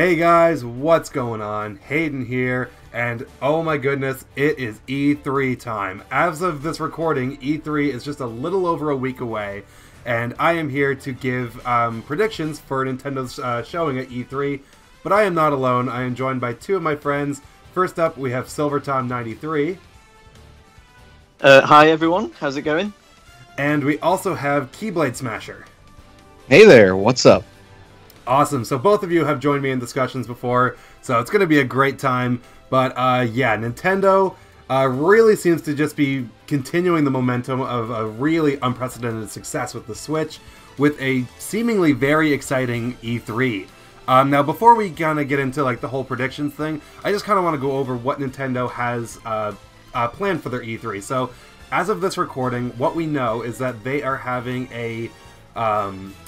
Hey guys, what's going on? Hayden here, and oh my goodness, it is E3 time. As of this recording, E3 is just a little over a week away, and I am here to give predictions for Nintendo's showing at E3, but I am not alone. I am joined by two of my friends. First up, we have SilverTom93. Hi everyone, how's it going? And we also have Keyblade Smasher. Hey there, what's up? Awesome. So both of you have joined me in discussions before, so it's going to be a great time. But yeah, Nintendo really seems to just be continuing the momentum of a really unprecedented success with the Switch, with a seemingly very exciting E3. Now, before we kind of get into like the whole predictions thing, I just kind of want to go over what Nintendo has planned for their E3. So, as of this recording, what we know is that they are having a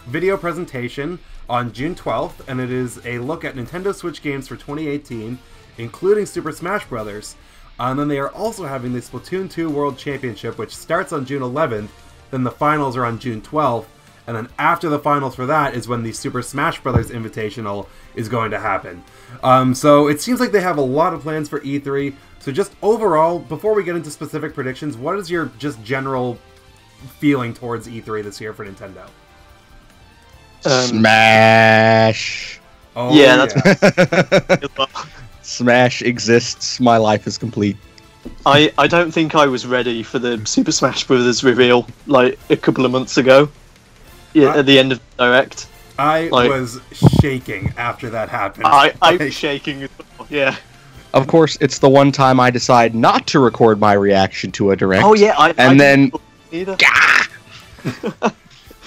video presentation on June 12th, and it is a look at Nintendo Switch games for 2018, including Super Smash Bros. And then they are also having the Splatoon 2 World Championship, which starts on June 11th, then the finals are on June 12th, and then after the finals for that is when the Super Smash Bros. Invitational is going to happen. So it seems like they have a lot of plans for E3, so just overall, before we get into specific predictions, what is your just general feeling towards E3 this year for Nintendo? Smash! Oh, yeah, that's Smash exists, my life is complete. I don't think I was ready for the Super Smash Bros. Reveal like a couple of months ago. Yeah, at the end of the Direct. I was shaking after that happened. I was shaking as well, yeah. Of course, it's the one time I decide not to record my reaction to a Direct. Oh yeah, I then... either.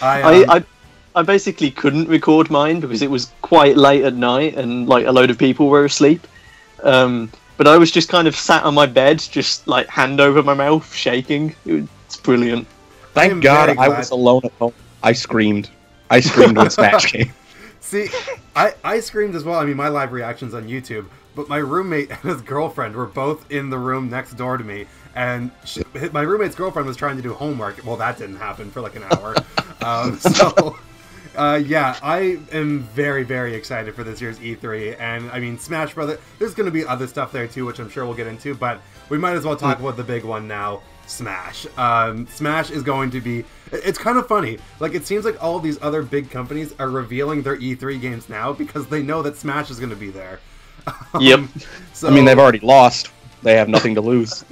I I basically couldn't record mine because it was quite late at night and like a load of people were asleep. But I was just kind of sat on my bed, just like hand over my mouth, shaking. It's brilliant. Thank God I was alone at home. I screamed. I screamed when Smash came. See, I screamed as well. I mean, my live reaction's on YouTube, but my roommate and his girlfriend were both in the room next door to me, and my roommate's girlfriend was trying to do homework. Well, that didn't happen for like an hour. Yeah, I am very, very excited for this year's E3, and I mean, Smash Brothers, there's going to be other stuff there too, which I'm sure we'll get into, but we might as well talk about the big one now, Smash. Smash is going to be, it's kind of funny, like it seems like all these other big companies are revealing their E3 games now because they know that Smash is going to be there. Yep. So, I mean, they've already lost. They have nothing to lose.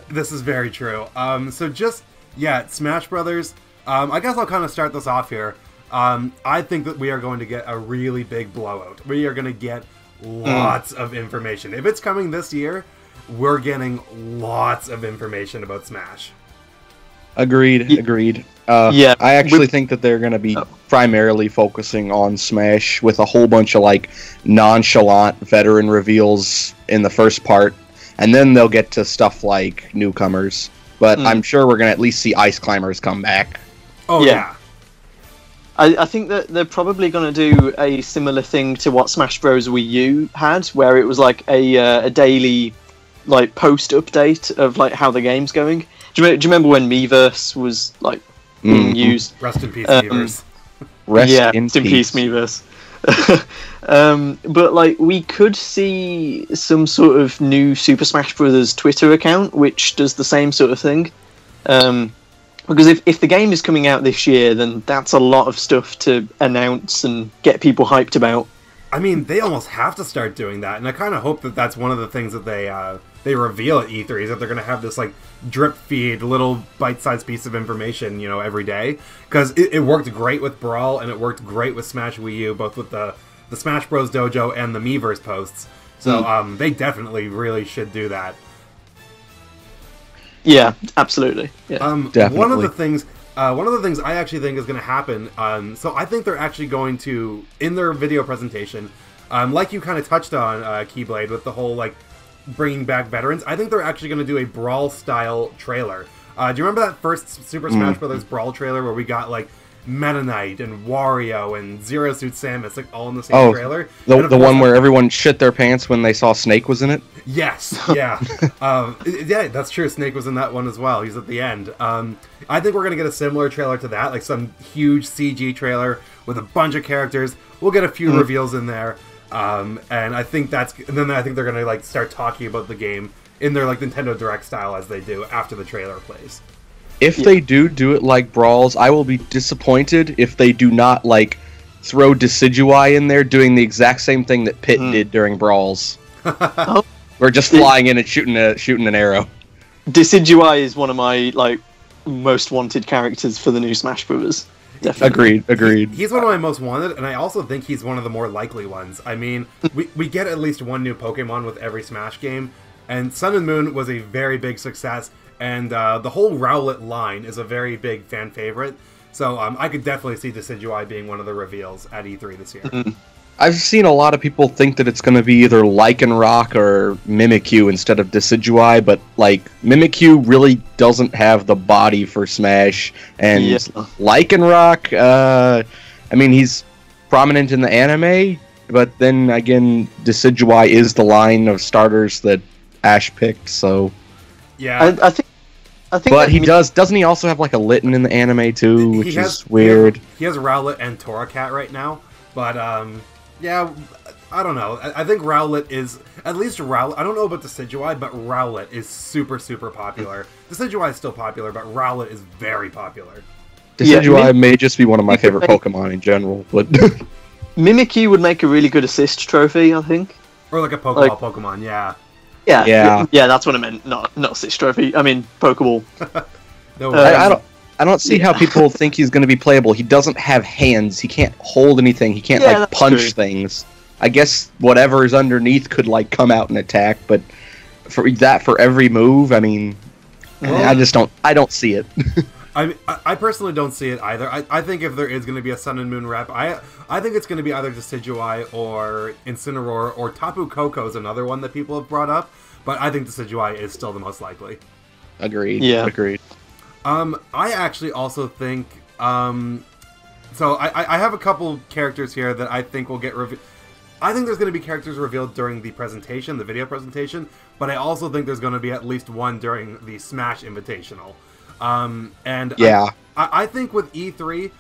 This is very true. So just, yeah, Smash Brothers, I guess I'll kind of start this off here. I think that we are going to get a really big blowout. We are going to get lots of information. If it's coming this year, we're getting lots of information about Smash. Agreed. Yeah, I actually think that they're going to be primarily focusing on Smash with a whole bunch of like nonchalant veteran reveals in the first part, and then they'll get to stuff like newcomers. But I'm sure we're going to at least see Ice Climbers come back. Oh yeah. I think that they're probably going to do a similar thing to what Smash Bros. Wii U had, where it was like a daily like post update of like how the game's going. Do you remember when Miiverse was like being used? Rest in peace, Miiverse. Rest in peace, Miiverse. But like we could see some sort of new Super Smash Bros. Twitter account which does the same sort of thing. Because if the game is coming out this year, then that's a lot of stuff to announce and get people hyped about. I mean, they almost have to start doing that, and I kind of hope that that's one of the things that they reveal at E3, is that they're going to have this like drip feed, little bite-sized piece of information, you know, every day. Because it worked great with Brawl, and it worked great with Smash Wii U, both with the Smash Bros. Dojo and the Miiverse posts. So they definitely really should do that. Yeah, absolutely. Yeah. Definitely. One of the things I actually think is going to happen, so I think they're actually going to, in their video presentation, like you kind of touched on, Keyblade, with the whole, like, bringing back veterans, I think they're actually going to do a Brawl-style trailer. Do you remember that first Super Smash Bros. Brawl trailer where we got, like, Meta Knight and Wario and Zero Suit Samus, like, all in the same trailer? The one where everyone shit their pants when they saw Snake was in it? Yes, yeah. Yeah, that's true. Snake was in that one as well. He's at the end. I think we're going to get a similar trailer to that, like some huge CG trailer with a bunch of characters. We'll get a few reveals in there. And I think then I think they're gonna like start talking about the game in their like Nintendo Direct style as they do after the trailer plays. If they do it like Brawls, I will be disappointed if they do not like throw Decidueye in there doing the exact same thing that Pit did during Brawls. We're just flying in and shooting an arrow. Decidueye is one of my like most wanted characters for the new Smash Bros. Definitely. Agreed. He's one of my most wanted, and I also think he's one of the more likely ones. I mean, we get at least one new Pokemon with every Smash game, and Sun and Moon was a very big success, and the whole Rowlet line is a very big fan favorite. So I could definitely see Decidueye being one of the reveals at E3 this year. I've seen a lot of people think that it's going to be either Lycanroc or Mimikyu instead of Decidueye, but like Mimikyu really doesn't have the body for Smash, and Lycanroc, I mean, he's prominent in the anime, but then again, Decidueye is the line of starters that Ash picked, so yeah, I think. But he doesn't he also have like a Litten in the anime too, which is weird. He has Rowlet and Torracat right now, but yeah, I don't know. I think Rowlet is, at least Rowlet, I don't know about Decidueye, but Rowlet is super, super popular. Decidueye is still popular, but Rowlet is very popular. Decidueye may just be one of my favorite Pokemon in general, but... Mimikyu would make a really good assist trophy, I think. Or like a Pokeball Pokemon, yeah. Yeah, that's what I meant. Not assist trophy. I mean, Pokeball. No, I don't see how people think he's going to be playable. He doesn't have hands. He can't hold anything. He can't like punch things. I guess whatever is underneath could like come out and attack, but for every move, I mean, I don't see it. I personally don't see it either. I think if there is going to be a Sun and Moon rep, I think it's going to be either Decidueye or Incineroar, or Tapu Koko is another one that people have brought up, but I think Decidueye is still the most likely. Agreed. Yeah. Agreed. I actually also think, so I have a couple characters here that I think will get revealed. I think there's going to be characters revealed during the presentation, the video presentation, but I also think there's going to be at least one during the Smash Invitational. And yeah, I think with E3,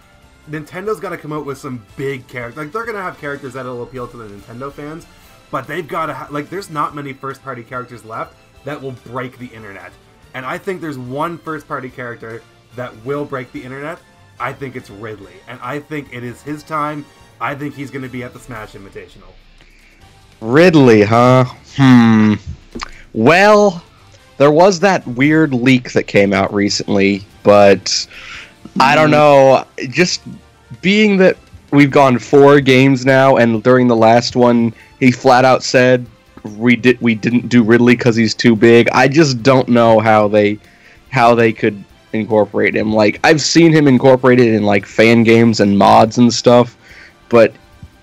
Nintendo's got to come out with some big characters. Like, they're going to have characters that'll appeal to the Nintendo fans, but they've got to like, there's not many first-party characters left that will break the internet. And I think there's one first-party character that will break the internet. I think it's Ridley. And I think it is his time. I think he's going to be at the Smash Invitational. Ridley, huh? Well, there was that weird leak that came out recently, but I don't know. Just being that we've gone 4 games now, and during the last one, he flat out said we didn't do Ridley because he's too big. I just don't know how they could incorporate him. Like, I've seen him incorporated in like fan games and mods and stuff, but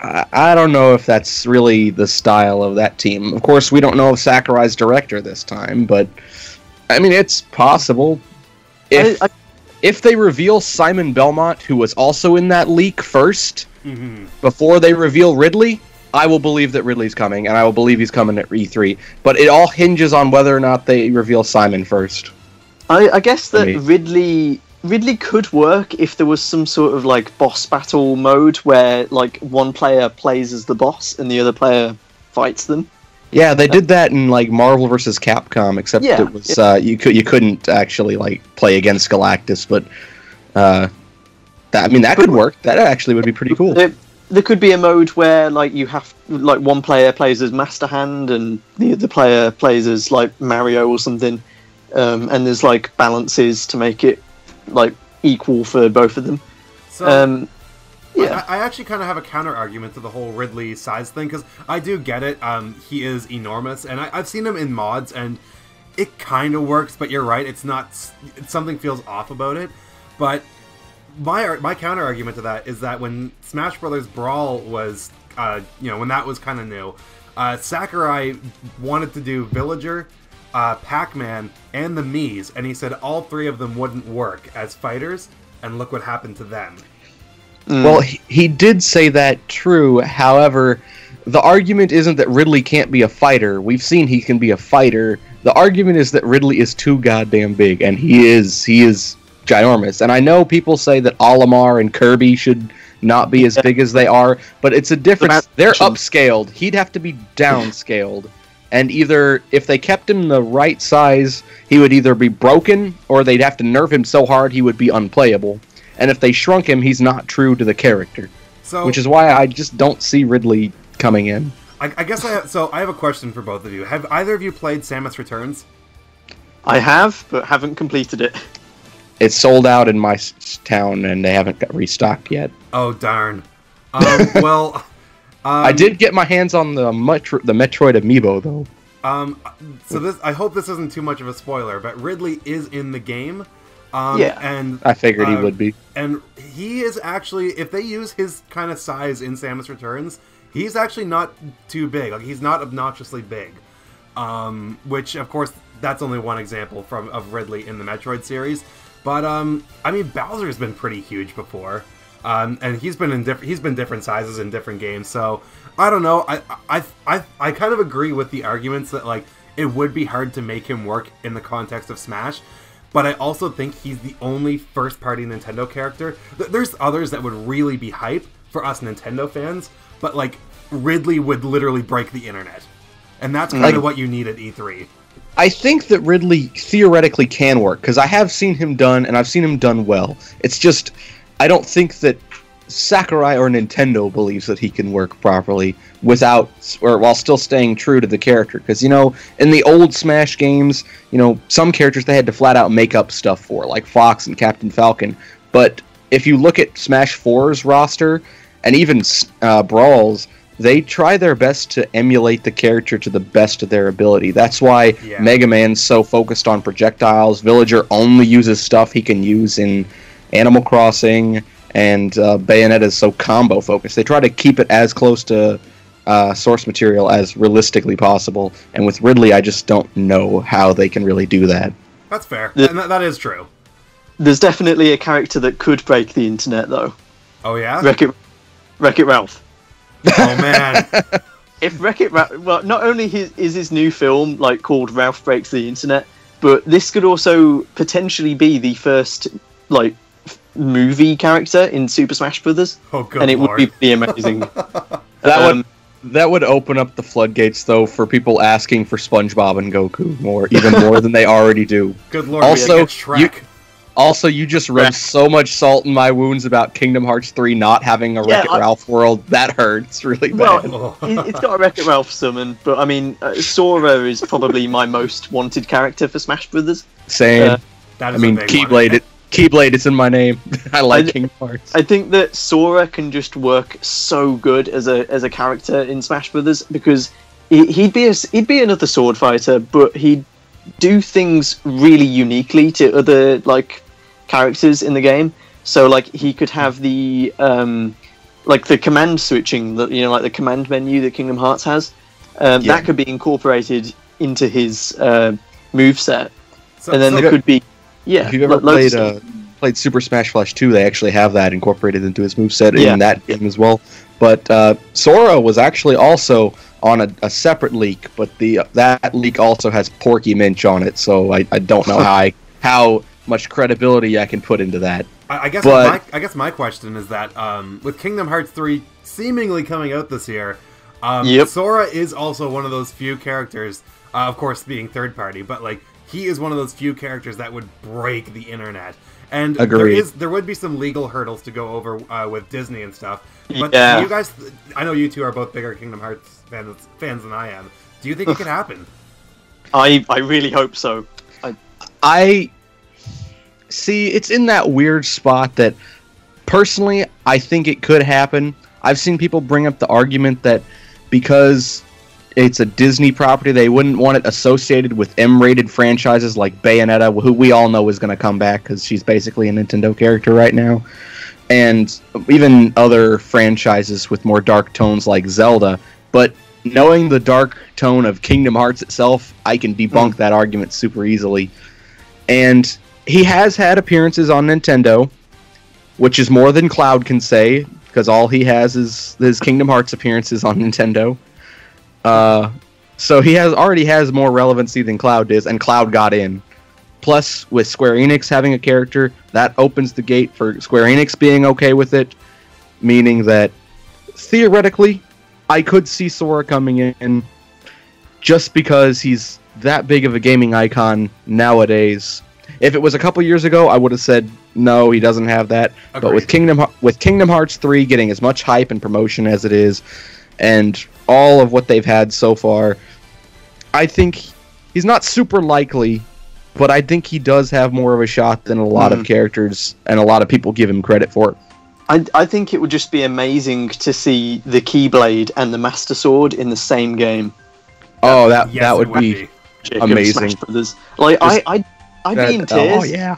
I don't know if that's really the style of that team. Of course, we don't know if Sakurai's director this time, but I mean, it's possible. If they reveal Simon Belmont, who was also in that leak first, before they reveal Ridley, I will believe that Ridley's coming, and I will believe he's coming at E3. But it all hinges on whether or not they reveal Simon first. I guess that Ridley could work if there was some sort of like boss battle mode where like one player plays as the boss and the other player fights them. Yeah, they did that in like Marvel vs. Capcom, except it was you couldn't actually like play against Galactus, but that could work. That actually would be pretty cool. There could be a mode where like you have like one player plays as Master Hand and the other player plays as like Mario or something, and there's like balances to make it like equal for both of them. So I actually kind of have a counter argument to the whole Ridley size thing, because I do get it. He is enormous, and I've seen him in mods, and it kind of works. But you're right; something feels off about it. But my counter argument to that is that when Smash Brothers Brawl was, when that was kind of new, Sakurai wanted to do Villager, Pac-Man, and the Mii's, and he said all 3 of them wouldn't work as fighters, and look what happened to them. Well, he did say that, true. However, the argument isn't that Ridley can't be a fighter. We've seen he can be a fighter. The argument is that Ridley is too goddamn big, and he is ginormous. And I know people say that Olimar and Kirby should not be as big as they are, but it's a difference. They're upscaled. He'd have to be downscaled. And either, if they kept him the right size, he would either be broken, or they'd have to nerf him so hard he would be unplayable. And if they shrunk him, he's not true to the character. So, which is why I just don't see Ridley coming in. I guess I have a question for both of you. Have either of you played Samus Returns? I have, but haven't completed it. It's sold out in my town, and they haven't got restocked yet. Oh, darn. Well... I did get my hands on the Metroid Amiibo, though. So this, I hope this isn't too much of a spoiler, but Ridley is in the game. Yeah. And I figured he would be. And he is actually, if they use his kind of size in Samus Returns, he's actually not too big. Like, he's not obnoxiously big. Which, of course, that's only one example of Ridley in the Metroid series. But, I mean, Bowser's been pretty huge before. And he's been different sizes in different games, so I don't know. I kind of agree with the arguments that like it would be hard to make him work in the context of Smash, but I also think he's the only first-party Nintendo character. There's others that would really be hype for us Nintendo fans, but like Ridley would literally break the internet, and that's kind of what you need at E3. I think that Ridley theoretically can work because I have seen him done, and I've seen him done well. It's just, I don't think that Sakurai or Nintendo believes that he can work properly while still staying true to the character. Because, you know, in the old Smash games, you know, some characters they had to flat out make up stuff for, like Fox and Captain Falcon. But if you look at Smash 4's roster, and even Brawl's, they try their best to emulate the character to the best of their ability. That's why Mega Man's so focused on projectiles. Villager only uses stuff he can use in Animal Crossing, and Bayonetta's so combo focused. They try to keep it as close to source material as realistically possible, and with Ridley I just don't know how they can really do that. That's fair, and that is true. There's definitely a character that could break the internet, though. Oh yeah? Wreck-It Ralph. Oh man. If Wreck-It Ralph... Well, not only is his new film like called Ralph Breaks the Internet, but this could also potentially be the first like movie character in Super Smash Brothers. Oh, good and it Lord. would be pretty amazing. That would open up the floodgates, though, for people asking for SpongeBob and Goku even more than they already do. Good Lord, also, Shrek. You just rubbed so much salt in my wounds about Kingdom Hearts 3 not having a Wreck-It Ralph world. That hurts really bad. Well, it's got a Wreck-It Ralph summon, but I mean, Sora is probably my most wanted character for Smash Brothers. Same. That is Keyblade is in my name. I like Kingdom Hearts. I think that Sora can just work so good as a character in Smash Brothers because he'd be another sword fighter, but he'd do things really uniquely to other like characters in the game. So like he could have the like the command switching, like the command menu that Kingdom Hearts has. That could be incorporated into his moveset, and then there could be. Yeah, if you've ever played Super Smash Bros. 2, they actually have that incorporated into his moveset in that game as well. But Sora was actually also on a separate leak, but that leak also has Porky Minch on it, so I don't know how much credibility I can put into that. I guess my question is that with Kingdom Hearts 3 seemingly coming out this year, Sora is also one of those few characters, of course being third party, but like he is one of those few characters that would break the internet. And there would be some legal hurdles to go over with Disney and stuff. But you guys, I know you two are both bigger Kingdom Hearts fans than I am. Do you think it could happen? I really hope so. I see, it's in that weird spot that, personally, I think it could happen. I've seen people bring up the argument that because it's a Disney property, they wouldn't want it associated with M-rated franchises like Bayonetta, who we all know is going to come back because she's basically a Nintendo character right now. And even other franchises with more dark tones like Zelda. But knowing the dark tone of Kingdom Hearts itself, I can debunk that argument super easily. And he has had appearances on Nintendo, which is more than Cloud can say, because all he has is his Kingdom Hearts appearances on Nintendo. So he already has more relevancy than Cloud is, and Cloud got in. Plus, with Square Enix having a character, that opens the gate for Square Enix being okay with it, meaning that theoretically, I could see Sora coming in just because he's that big of a gaming icon nowadays. If it was a couple years ago, I would have said no, he doesn't have that. Agreed. But with Kingdom Hearts 3 getting as much hype and promotion as it is, and all of what they've had so far, I think he's not super likely, but I think he does have more of a shot than a lot of characters and a lot of people give him credit for. I think it would just be amazing to see the Keyblade and the Master Sword in the same game. Oh, Yes, that would be Jacob amazing. Smash Brothers. Like I'd be in tears. Oh yeah.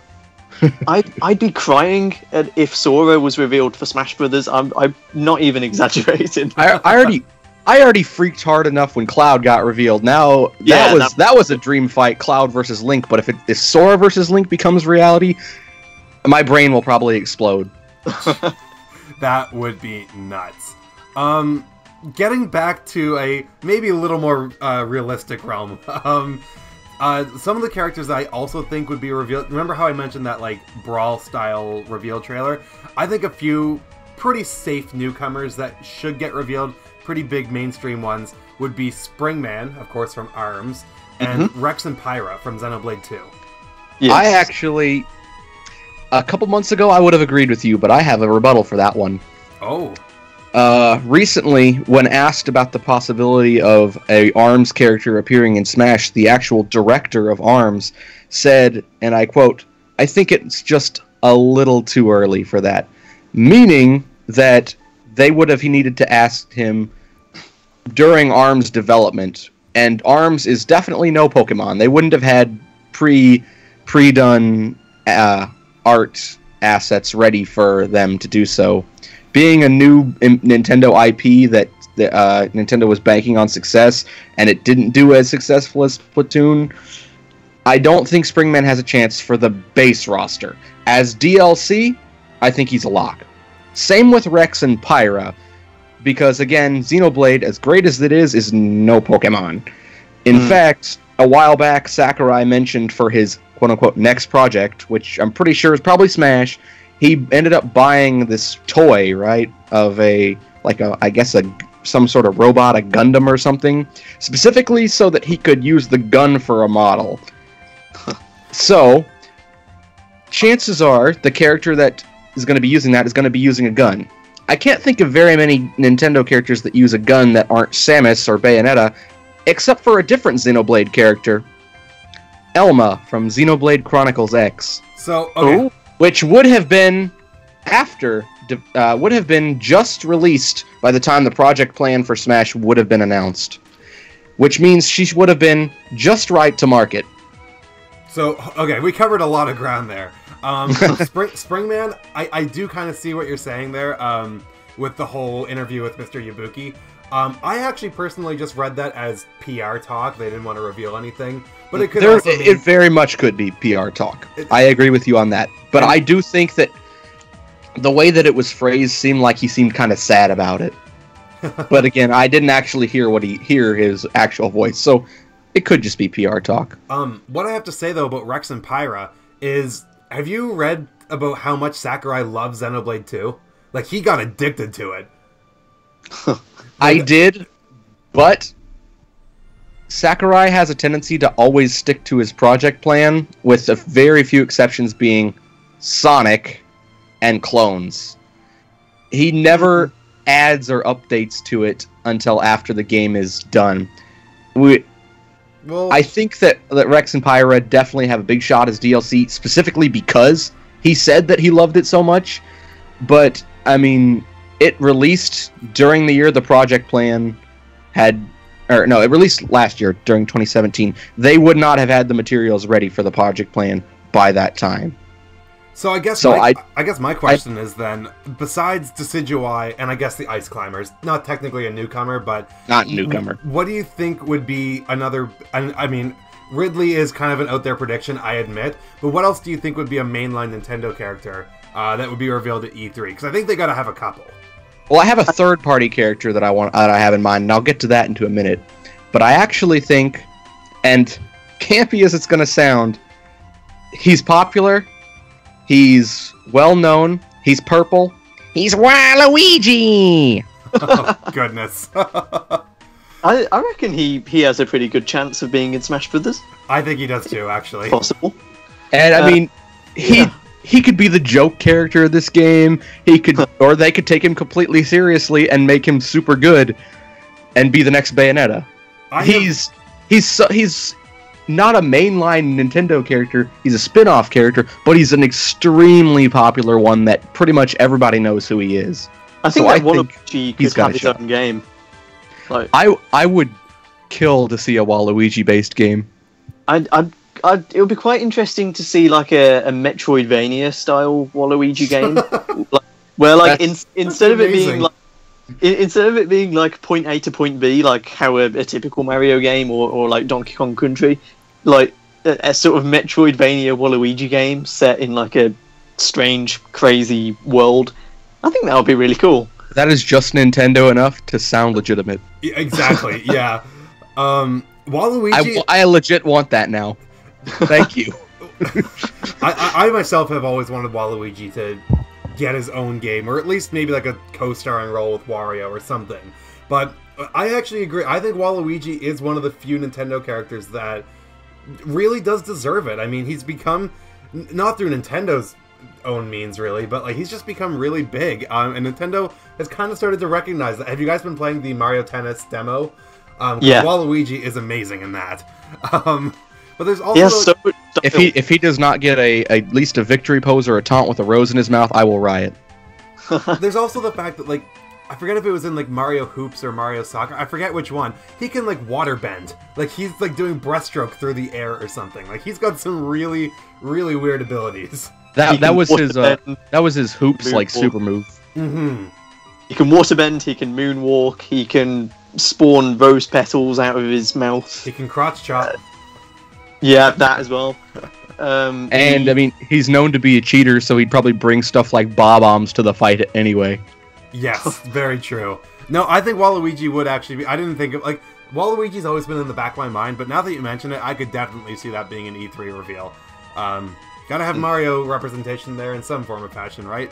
I'd be crying if Sora was revealed for Smash Brothers. I'm not even exaggerating. I already freaked hard enough when Cloud got revealed. Now that was a dream fight, Cloud versus Link. But if Sora versus Link becomes reality, my brain will probably explode. That would be nuts. Getting back to a maybe a little more realistic realm. Some of the characters that I also think would be revealed. Remember how I mentioned that like Brawl style reveal trailer? I think a few pretty safe newcomers that should get revealed, pretty big mainstream ones, would be Springman, of course, from ARMS, and Rex and Pyra from Xenoblade 2. Yes. I actually, a couple months ago, I would have agreed with you, but I have a rebuttal for that one. Oh. Recently, when asked about the possibility of a ARMS character appearing in Smash, the actual director of ARMS said, and I quote, "I think it's just a little too early for that." Meaning that they would have needed to ask him during ARMS development, and ARMS is definitely no Pokemon. They wouldn't have had pre-done art assets ready for them to do so. Being a new Nintendo IP that Nintendo was banking on success, and it didn't do as successful as Splatoon, I don't think Springman has a chance for the base roster. As DLC, I think he's a lock. Same with Rex and Pyra, because again, Xenoblade, as great as it is no Pokemon. In fact, a while back, Sakurai mentioned for his quote-unquote next project, which I'm pretty sure is probably Smash, he ended up buying this toy, right, of some sort of robot, a Gundam or something, specifically so that he could use the gun for a model. So, chances are the character that is going to be using that is going to be using a gun. I can't think of very many Nintendo characters that use a gun that aren't Samus or Bayonetta, except for a different Xenoblade character, Elma from Xenoblade Chronicles X. So, okay. Which would have been just released by the time the project plan for Smash would have been announced. Which means she would have been just right to market. So, okay, we covered a lot of ground there. Springman, I do kind of see what you're saying there with the whole interview with Mr. Yabuki. I actually personally just read that as PR talk. They didn't want to reveal anything. But it could also mean... It very much could be PR talk. I agree with you on that. But I do think that the way that it was phrased seemed like he seemed kind of sad about it. But again, I didn't actually hear his actual voice, so it could just be PR talk. What I have to say, though, about Rex and Pyra is, have you read about how much Sakurai loves Xenoblade 2? Like, he got addicted to it. I did, but Sakurai has a tendency to always stick to his project plan, with a very few exceptions being Sonic and clones. He never adds or updates to it until after the game is done. I think that Rex and Pyra definitely have a big shot as DLC, specifically because he said that he loved it so much. But, I mean, it released during the year the project plan had... it released last year, during 2017. They would not have had the materials ready for the project plan by that time. So I guess my question is then, besides Decidueye and I guess the Ice Climbers, not technically a newcomer, but... Not newcomer. What do you think would be another... I mean, Ridley is kind of an out there prediction, I admit, but what else do you think would be a mainline Nintendo character that would be revealed at E3? Because I think they gotta have a couple. Well, I have a third-party character that I have in mind, and I'll get to that into a minute. But I actually think, and campy as it's going to sound, he's popular. He's well known. He's purple. He's Waluigi. Oh, goodness. I reckon he has a pretty good chance of being in Smash Brothers. I think he does too, actually. Possible. And I mean, yeah. he could be the joke character of this game. He could, or they could take him completely seriously and make him super good, and be the next Bayonetta. He's not a mainline Nintendo character. He's a spin-off character, but he's an extremely popular one that pretty much everybody knows who he is. I think Waluigi could have his own game. Like, I would kill to see a Waluigi-based game. it would be quite interesting to see like a Metroidvania style Waluigi game, where instead of it being like point A to point B, like how a typical Mario game or like Donkey Kong Country, like a sort of Metroidvania Waluigi game set in like a strange, crazy world. I think that would be really cool. That is just Nintendo enough to sound legitimate. Exactly, yeah. Waluigi... I legit want that now. Thank you. I myself have always wanted Waluigi to get his own game, or at least maybe like a co-starring role with Wario or something. But I actually agree. I think Waluigi is one of the few Nintendo characters that really does deserve it. I mean, he's become, not through Nintendo's own means really, but like he's just become really big, and Nintendo has kind of started to recognize that. Have you guys been playing the Mario Tennis demo? Yeah, Waluigi is amazing in that. But there's also if he does not get at least a victory pose or a taunt with a rose in his mouth, I will riot. There's also the fact that, like, I forget if it was in like Mario Hoops or Mario Soccer, I forget which one, he can like water bend, like he's like doing breaststroke through the air or something. Like he's got some really, really weird abilities. That was his hoops like super move. Mm-hmm. He can waterbend, he can moonwalk, he can spawn rose petals out of his mouth. He can crotch chop. Yeah, that as well. I mean, he's known to be a cheater, so he'd probably bring stuff like bob-ombs to the fight anyway. Yes, very true. No, I think Waluigi would actually be... I didn't think of... Like, Waluigi's always been in the back of my mind, but now that you mention it, I could definitely see that being an E3 reveal. Gotta have Mario representation there in some form or fashion, right?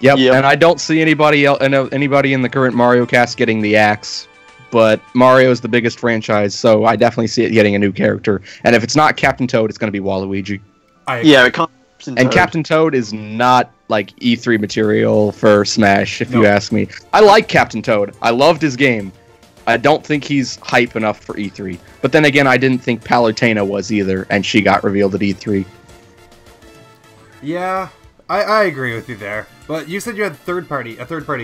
Yep. And I don't see anybody in the current Mario cast getting the axe, but Mario is the biggest franchise, so I definitely see it getting a new character. And if it's not Captain Toad, it's going to be Waluigi. Yeah, it can't. And Captain Toad is not like E3 material for Smash, if you ask me. I like Captain Toad. I loved his game. I don't think he's hype enough for E3. But then again, I didn't think Palutena was either, and she got revealed at E3. Yeah, I agree with you there. But you said you had a third party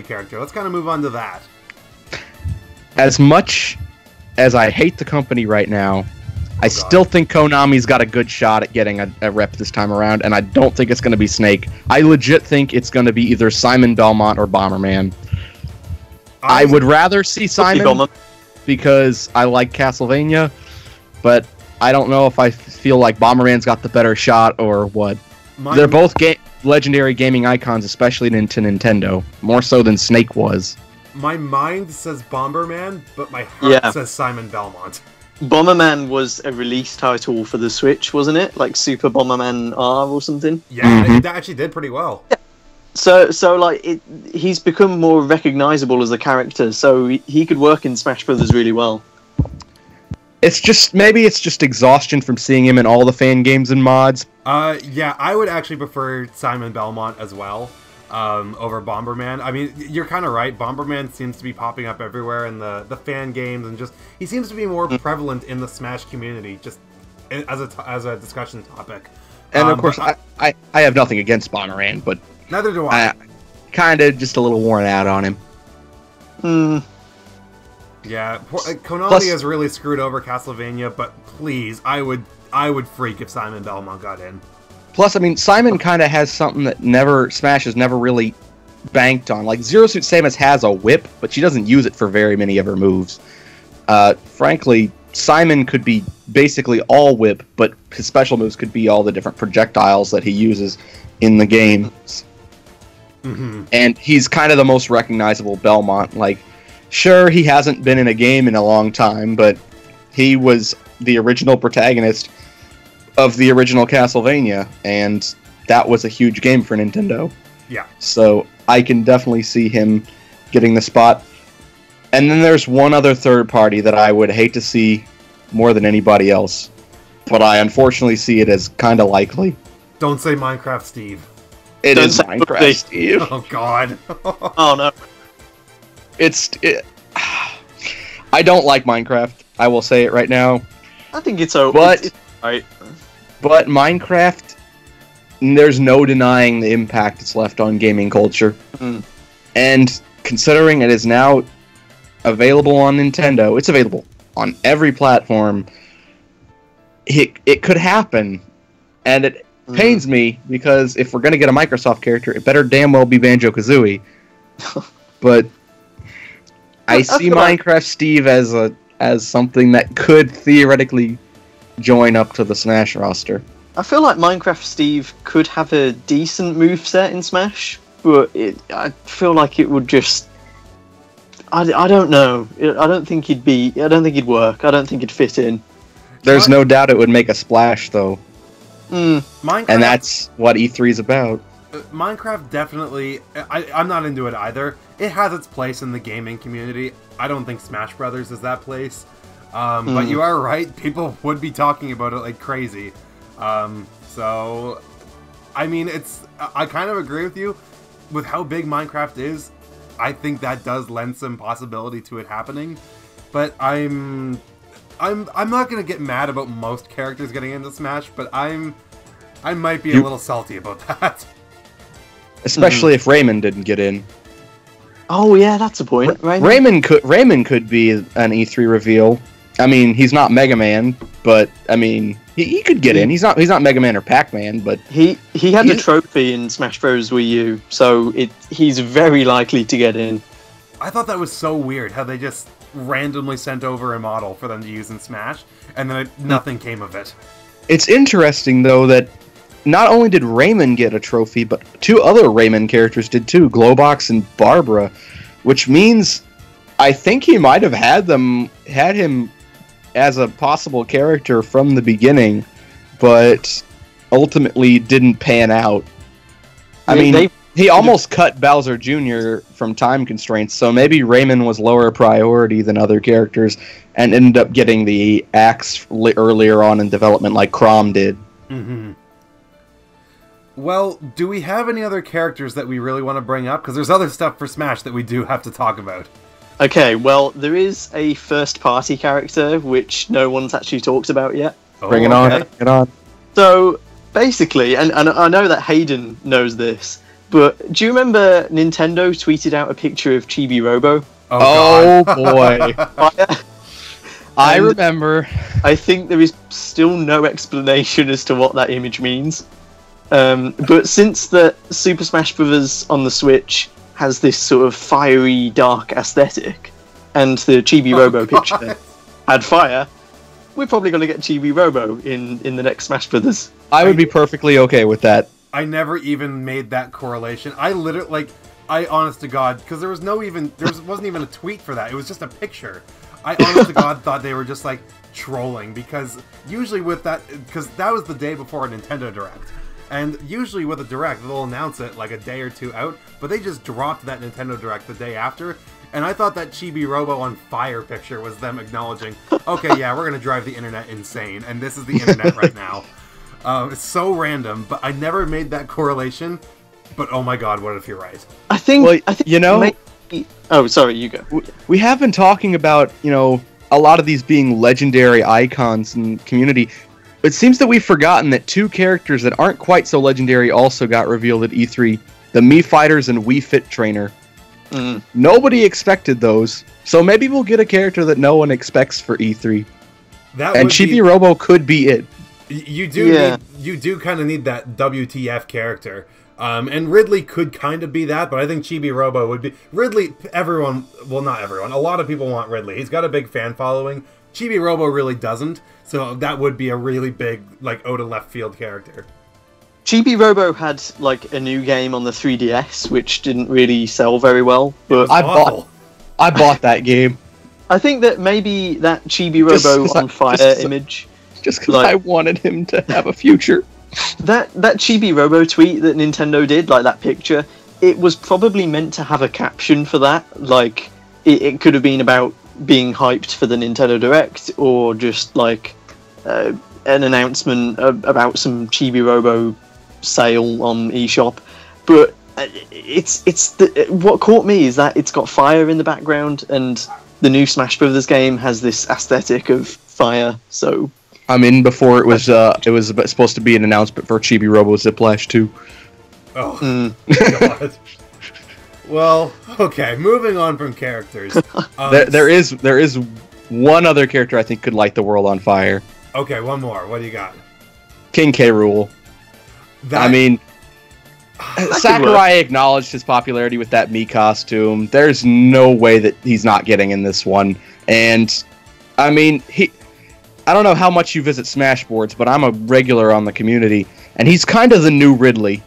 character. Let's kind of move on to that. As much as I hate the company right now, I still think Konami's got a good shot at getting a rep this time around, and I don't think it's going to be Snake. I legit think it's going to be either Simon Belmont or Bomberman. I would rather see Simon because I like Castlevania, but I don't know if I feel like Bomberman's got the better shot or what. They're both legendary gaming icons, especially to Nintendo, more so than Snake was. My mind says Bomberman, but my heart says Simon Belmont. Bomberman was a release title for the Switch, wasn't it? Like Super Bomberman R or something? Yeah, that actually did pretty well. Yeah. So like, he's become more recognizable as a character, so he could work in Smash Brothers really well. Maybe it's just exhaustion from seeing him in all the fan games and mods. Yeah, I would actually prefer Simon Belmont as well. Over Bomberman. I mean, you're kind of right. Bomberman seems to be popping up everywhere in the fan games, and just he seems to be more prevalent in the Smash community, just as a discussion topic. And of course, I have nothing against Bomberman, but neither do I. Kind of just a little worn out on him. Yeah, Konami has really screwed over Castlevania, but please, I would freak if Simon Belmont got in. Plus, I mean, Simon kind of has something that Smash has never really banked on. Like, Zero Suit Samus has a whip, but she doesn't use it for very many of her moves. Frankly, Simon could be basically all whip, but his special moves could be all the different projectiles that he uses in the games. Mm-hmm. And he's kind of the most recognizable Belmont. Like, sure, he hasn't been in a game in a long time, but he was the original protagonist of the original Castlevania, and that was a huge game for Nintendo. Yeah. So I can definitely see him getting the spot. And then there's one other third party that I would hate to see more than anybody else, but I unfortunately see it as kind of likely. Don't say Minecraft Steve. It Don't is say Minecraft Steve. Steve. Oh god. Oh no. I don't like Minecraft. I will say it right now. I think it's okay. But- It's right. But Minecraft, there's no denying the impact it's left on gaming culture. Mm. And considering it is now available on Nintendo, it's available on every platform, it could happen. And it pains me, because if we're going to get a Microsoft character, it better damn well be Banjo-Kazooie. But I see feel like- Minecraft Steve as something that could theoretically join up to the Smash roster. I feel like Minecraft Steve could have a decent moveset in Smash, but I feel like it would just... I don't know. I don't think he'd work. I don't think he'd fit in. There's no doubt it would make a splash, though. Minecraft, And that's what E3 is about. Minecraft definitely... I'm not into it either. It has its place in the gaming community. I don't think Smash Brothers is that place. But you are right. People would be talking about it like crazy. So, I mean, I kind of agree with you. With how big Minecraft is, I think that does lend some possibility to it happening. But I'm not gonna get mad about most characters getting into Smash, but I might be a little salty about that. Especially if Rayman didn't get in. Oh yeah, that's a point. Right? Rayman could be an E3 reveal. I mean, he's not Mega Man, but I mean, he could get in. He's not Mega Man or Pac-Man, but He had a trophy in Smash Bros. Wii U, so he's very likely to get in. I thought that was so weird how they just randomly sent over a model for them to use in Smash, and then nothing came of it. it's interesting though that not only did Rayman get a trophy, but two other Rayman characters did too, Globox and Barbara, which means I think he might have had him as a possible character from the beginning, but ultimately didn't pan out. I mean, he almost cut Bowser Jr. from time constraints, so maybe Rayman was lower priority than other characters and ended up getting the axe earlier on in development like Chrom did. Mm-hmm. Well, do we have any other characters that we really want to bring up? Because there's other stuff for Smash that we do have to talk about. Okay, well, there is a first-party character which no one's actually talked about yet. Bring it on, bring it on. So, basically, and I know that Hayden knows this, but do you remember Nintendo tweeted out a picture of Chibi Robo? Oh boy. I And remember. I think there is still no explanation as to what that image means. But since the Super Smash Bros. On the Switch has this sort of fiery, dark aesthetic, and the Chibi Robo picture had fire, we're probably going to get Chibi Robo in the next Smash Bros. I would be perfectly okay with that. I never even made that correlation. I literally, honest to God, because there wasn't even a tweet for that. It was just a picture. I honest to God thought they were just trolling, because usually with that, because that was the day before a Nintendo Direct. And usually with a Direct, they'll announce it a day or two out, but they just dropped that Nintendo Direct the day after. And I thought that Chibi Robo on fire picture was them acknowledging, okay, yeah, we're going to drive the internet insane, and this is the internet right now. It's so random, but I never made that correlation. But oh my God, what if you're right? I think you know, maybe... Oh, sorry, you go. We have been talking about, a lot of these being legendary icons in community. It seems that we've forgotten that two characters that aren't quite so legendary also got revealed at E3. The Mii Fighters and Wii Fit Trainer. Nobody expected those, so maybe we'll get a character that no one expects for E3. And Chibi Robo could be it. You do kind of need that WTF character. And Ridley could kind of be that, but I think Chibi Robo would be... Ridley, not everyone, a lot of people want Ridley. He's got a big fan following. Chibi Robo really doesn't, so that would be a really big, out of left field character. Chibi Robo had, a new game on the 3DS, which didn't really sell very well, but... I bought that game. I think that maybe that Chibi Robo on fire image just because I wanted him to have a future. That Chibi Robo tweet that Nintendo did, like that picture, it was probably meant to have a caption for that. Like, it could have been about being hyped for the Nintendo Direct, or just like an announcement about some Chibi Robo sale on eShop. But what caught me is that it's got fire in the background, and the new Smash Brothers game has this aesthetic of fire. So I'm in before it was supposed to be an announcement for Chibi Robo Ziplash 2. Oh, God. Well, okay, moving on from characters. There is one other character I think could light the world on fire. Okay, one more. What do you got? King K. Rool. I mean, Sakurai acknowledged his popularity with that Mii costume. There's no way that he's not getting in this one. And, I mean, I don't know how much you visit Smash boards, but I'm a regular on the community, and he's kind of the new Ridley.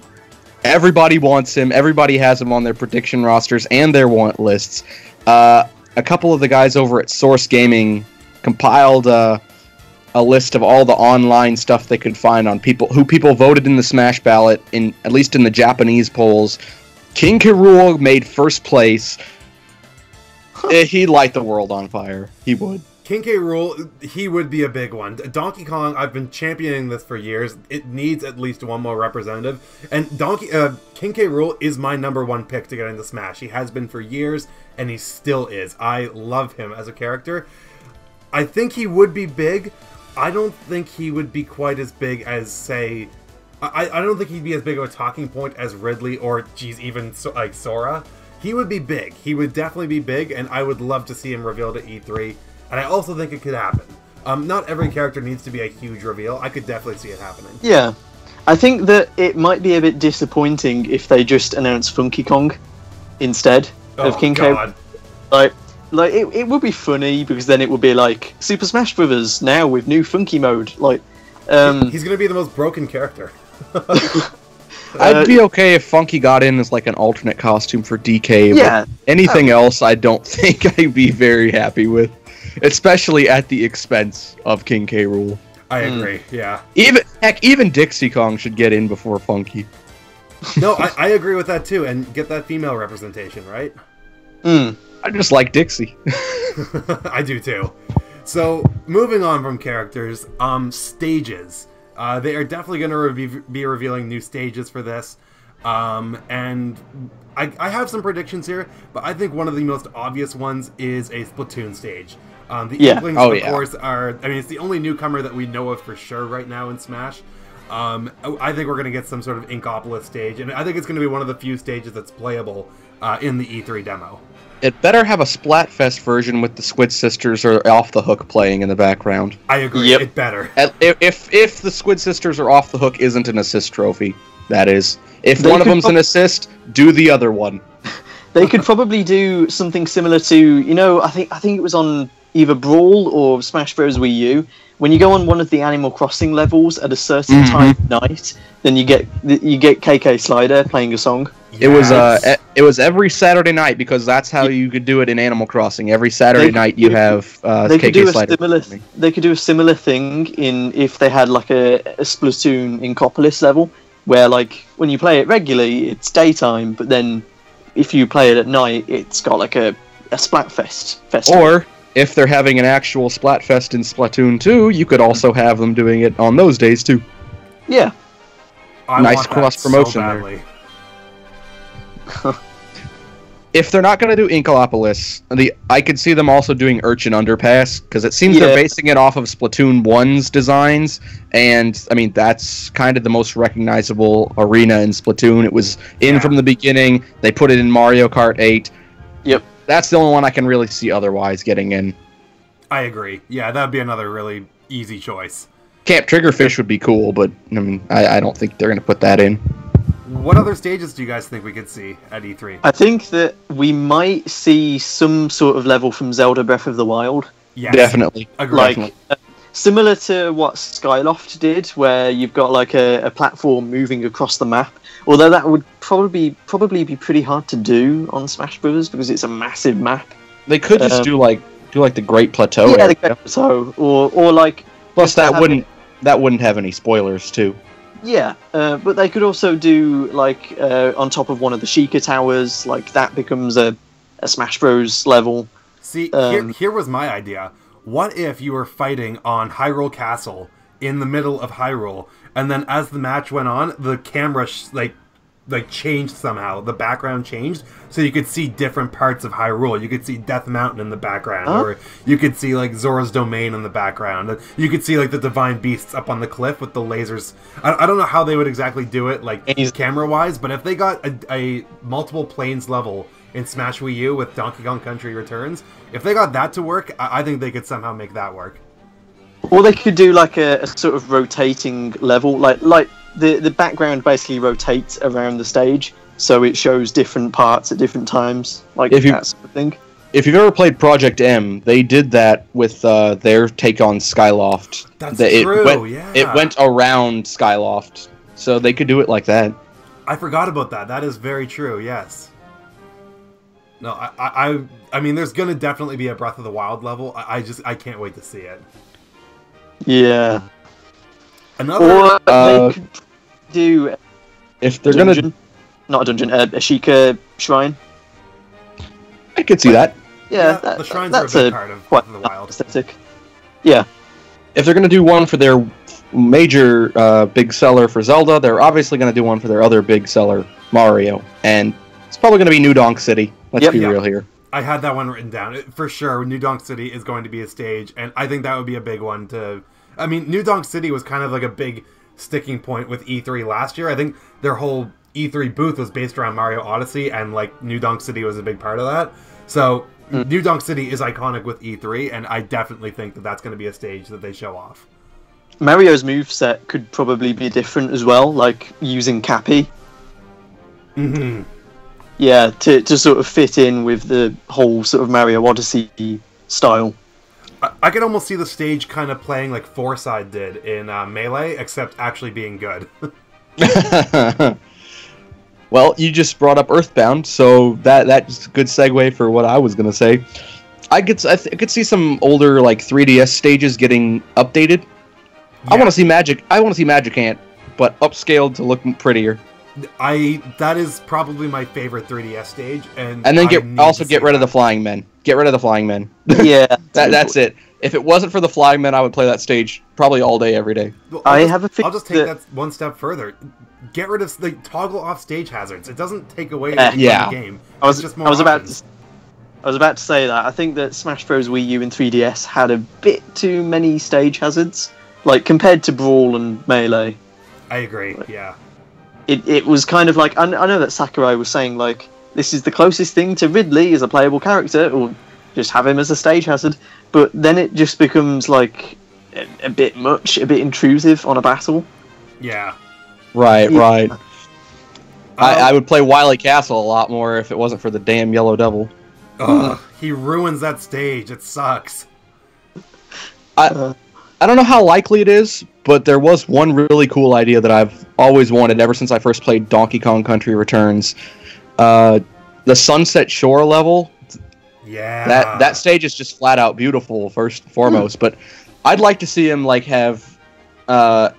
Everybody wants him. Everybody has him on their prediction rosters and their want lists. A couple of the guys over at Source Gaming compiled a list of all the online stuff they could find on people voted in the Smash ballot, at least in the Japanese polls. King K. Rool made first place. He'd light the world on fire. He would. King K. Rool, he would be a big one. Donkey Kong, I've been championing this for years. It needs at least one more representative. And King K. Rool is my #1 pick to get into Smash. He has been for years, and he still is. I love him as a character. I think he would be big. I don't think he would be quite as big as, say... I don't think he'd be as big of a talking point as Ridley or, geez, even like Sora. He would be big. He would definitely be big, and I would love to see him revealed at E3. And I also think it could happen. Not every character needs to be a huge reveal. I could definitely see it happening. Yeah. I think that it might be a bit disappointing if they just announce Funky Kong instead of King K. Like it would be funny, because then it would be like Super Smash Brothers now with new Funky mode. Like, he's gonna be the most broken character. I'd be okay if Funky got in as like an alternate costume for DK. Yeah. But anything else, I don't think I'd be very happy with. Especially at the expense of King K. Rool. I agree, yeah. Even Dixie Kong should get in before Funky. No, I agree with that too, and get that female representation, right? I just like Dixie. I do too. So, moving on from characters, stages. They are definitely going to be revealing new stages for this. And I have some predictions here, but I think one of the most obvious ones is a Splatoon stage. The Inklings, of course, are... I mean, it's the only newcomer that we know of for sure right now in Smash. I think we're going to get some sort of Inkopolis stage, and I think it's going to be one of the few stages that's playable in the E3 demo. It better have a Splatfest version with the Squid Sisters or Off the Hook playing in the background. I agree, it better. If the Squid Sisters or Off the Hook isn't an assist trophy, that is. If one of them's an assist, do the other one. They could probably do something similar to, you know, I think it was on either Brawl or Smash Bros. Wii U. When you go on one of the Animal Crossing levels at a certain time of night, then you get KK Slider playing a song. Yes. It was every Saturday night, because that's how you could do it in Animal Crossing. Every Saturday night you have KK Slider. They could do a similar thing if they had like a Splatoon Inkopolis level, where like when you play it regularly, it's daytime, but then if you play it at night, it's got like a Splatfest festival. Or if they're having an actual Splatfest in Splatoon 2, you could also have them doing it on those days too. Yeah. Nice cross promotion there. If they're not going to do Inkopolis, I could see them also doing Urchin Underpass, because it seems they're basing it off of Splatoon 1's designs, and I mean that's kind of the most recognizable arena in Splatoon. It was from the beginning. They put it in Mario Kart 8. Yep. That's the only one I can really see otherwise getting in. I agree. Yeah, that'd be another really easy choice. Camp Triggerfish would be cool, but I mean, I don't think they're going to put that in. What other stages do you guys think we could see at E3? I think that we might see some sort of level from Zelda Breath of the Wild. Yes. Definitely. Agreed. Like, similar to what Skyloft did, where you've got like a platform moving across the map. Although that would probably be pretty hard to do on Smash Bros. Because it's a massive map. They could just do like the Great Plateau area. area. The Great Plateau, or like Plus, Just to have that wouldn't have any spoilers too. Yeah, but they could also do like on top of one of the Sheikah towers, like that becomes a Smash Bros level. See, here was my idea. What if you were fighting on Hyrule Castle in the middle of Hyrule, and then as the match went on, the camera like changed somehow. The background changed, so you could see different parts of Hyrule. You could see Death Mountain in the background, or you could see like Zora's Domain in the background. You could see like the Divine Beasts up on the cliff with the lasers. I don't know how they would exactly do it, like camera-wise, but if they got a multiple planes level in Smash Wii U with Donkey Kong Country Returns, if they got that to work, I think they could somehow make that work. Or they could do like a sort of rotating level, like the background basically rotates around the stage, so it shows different parts at different times, like that sort of thing. If you've ever played Project M, they did that with their take on Skyloft. That's true, yeah. It went around Skyloft, so they could do it like that. I forgot about that. That is very true, yes. No, I mean, there's gonna definitely be a Breath of the Wild level. I can't wait to see it. Yeah. Another... Or they could do if they're not a dungeon, a Sheikah shrine. I could see that. Yeah, the shrines that's are a big part of Breath of the Wild. Aesthetic. Yeah. If they're gonna do one for their major big seller for Zelda, they're obviously gonna do one for their other big seller, Mario, and it's probably gonna be New Donk City. Let's be real here. I had that one written down. For sure, New Donk City is going to be a stage, and I think that would be a big one to... I mean, New Donk City was kind of like a big sticking point with E3 last year. I think their whole E3 booth was based around Mario Odyssey, and like New Donk City was a big part of that. So New Donk City is iconic with E3, and I definitely think that that's going to be a stage that they show off. Mario's moveset could probably be different as well, like using Cappy. Mm-hmm. Yeah, to sort of fit in with the whole sort of Mario Odyssey style. I could almost see the stage kind of playing like Fourside did in Melee, except actually being good. Well, you just brought up Earthbound, so that's a good segue for what I was going to say. I could see some older like 3DS stages getting updated. Yeah. I want to see Magic Ant, but upscaled to look prettier. That is probably my favorite 3DS stage, and then get rid of the Flying Men. Get rid of the Flying Men. Yeah, that's it. If it wasn't for the Flying Men, I would play that stage probably all day, every day. Well, I'll just take that one step further. Get rid of toggle off stage hazards. It doesn't take away from the game. I was about to say that. I think that Smash Bros. Wii U and 3DS had a bit too many stage hazards, like compared to Brawl and Melee. I agree. Yeah. It was kind of like I know that Sakurai was saying like this is the closest thing to Ridley as a playable character, or just have him as a stage hazard. But then it just becomes like a bit much, a bit intrusive on a battle. Yeah. Right. I would play Wily Castle a lot more if it wasn't for the damn Yellow Devil. He ruins that stage. It sucks. I don't know how likely it is, but there was one really cool idea that I've always wanted ever since I first played Donkey Kong Country Returns. The Sunset Shore level. Yeah. That stage is just flat out beautiful, first and foremost, but I'd like to see him like have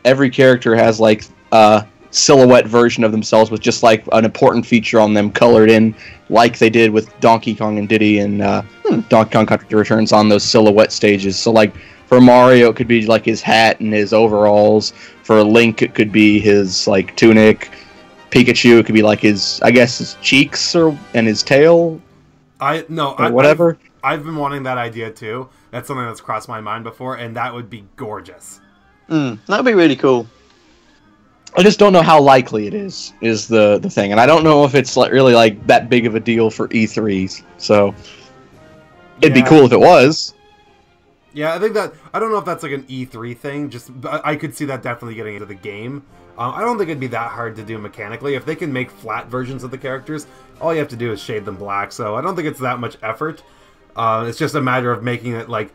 every character has like a silhouette version of themselves with just like an important feature on them colored in like they did with Donkey Kong and Diddy and Donkey Kong Country Returns on those silhouette stages. So like for Mario, it could be like his hat and his overalls. For Link, it could be his like tunic. Pikachu, it could be like his cheeks and his tail. Whatever. I've been wanting that idea too. That's something that's crossed my mind before, and that would be gorgeous. That would be really cool. I just don't know how likely it is the thing, and I don't know if it's really like that big of a deal for E3s. So it'd be cool if it was. Yeah, I don't know if that's like an E3 thing. Just I could see that definitely getting into the game. I don't think it'd be that hard to do mechanically. If they can make flat versions of the characters, all you have to do is shade them black. So I don't think it's that much effort. It's just a matter of making it like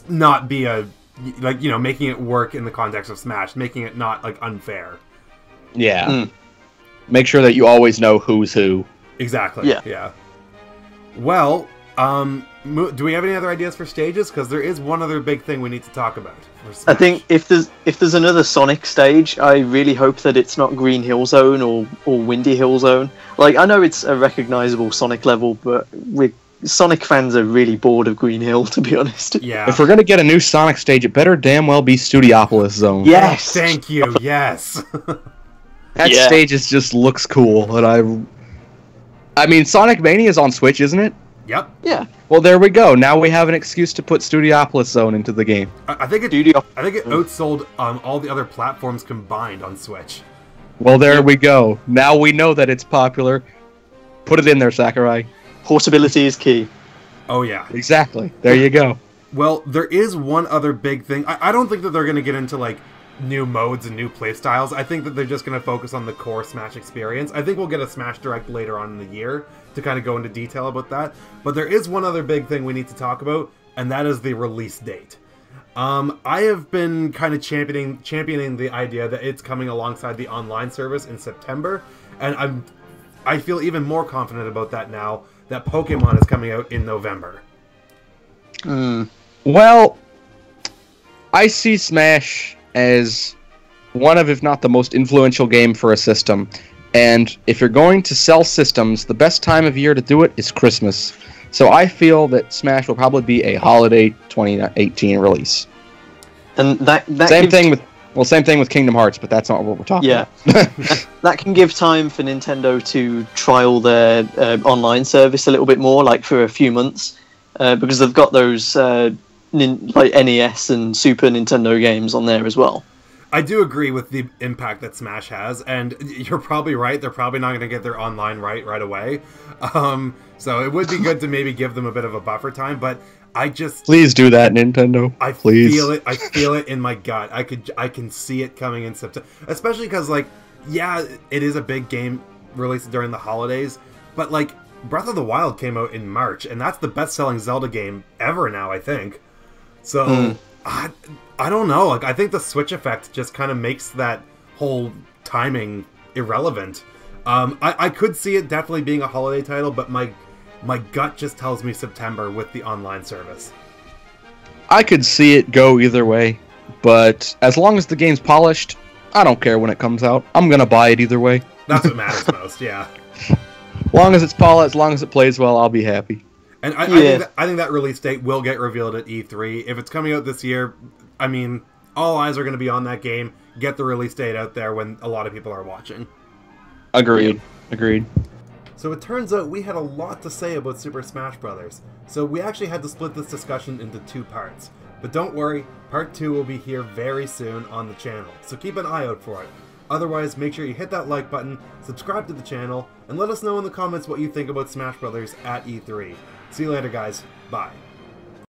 not be making it work in the context of Smash, making it not like unfair. Yeah. Make sure that you always know who's who. Exactly. Yeah. Well, Do we have any other ideas for stages? Because there is one other big thing we need to talk about. I think if there's another Sonic stage, I really hope that it's not Green Hill Zone or Windy Hill Zone. Like, I know it's a recognizable Sonic level, but Sonic fans are really bored of Green Hill, to be honest. Yeah. If we're gonna get a new Sonic stage, it better damn well be Studiopolis Zone. Yes. Thank you. Yes. That stage just looks cool, and I mean, Sonic Mania is on Switch, isn't it? Yep. Yeah. Well, there we go. Now we have an excuse to put Studiopolis Zone into the game. I think it outsold all the other platforms combined on Switch. Well, there we go. Now we know that it's popular. Put it in there, Sakurai. Portability is key. Oh, yeah. Exactly. There you go. Well, there is one other big thing. I don't think that they're going to get into, like, new modes and new playstyles. I think that they're just going to focus on the core Smash experience. I think we'll get a Smash Direct later on in the year to kind of go into detail about that. But there is one other big thing we need to talk about, and that is the release date. I have been kind of championing the idea that it's coming alongside the online service in September, and I feel even more confident about that now that Pokemon is coming out in November. Well, I see Smash as one of, if not the most influential game for a system. And if you're going to sell systems, the best time of year to do it is Christmas. So I feel that Smash will probably be a holiday 2018 release. And that same thing with Kingdom Hearts, but that's not what we're talking about. That can give time for Nintendo to trial their online service a little bit more, like for a few months, because they've got those like NES and Super Nintendo games on there as well. I do agree with the impact that Smash has, and you're probably right. They're probably not going to get their online right away. So it would be good to maybe give them a bit of a buffer time, but please do that, Nintendo. Please. I feel it in my gut. I can see it coming in September, especially because, like, yeah, it is a big game released during the holidays, but like Breath of the Wild came out in March, and that's the best-selling Zelda game ever now, I think. So I don't know. Like, I think the Switch effect just kind of makes that whole timing irrelevant. I could see it definitely being a holiday title, but my gut just tells me September with the online service. I could see it go either way, but as long as the game's polished, I don't care when it comes out. I'm gonna buy it either way. That's what matters most, yeah. As long as it's polished, as long as it plays well, I'll be happy. And I think that release date will get revealed at E3. If it's coming out this year, I mean, all eyes are going to be on that game. Get the release date out there when a lot of people are watching. Agreed. So it turns out we had a lot to say about Super Smash Bros. So we actually had to split this discussion into 2 parts. But don't worry, part 2 will be here very soon on the channel. So keep an eye out for it. Otherwise, make sure you hit that like button, subscribe to the channel, and let us know in the comments what you think about Smash Bros. At E3. See you later, guys. Bye.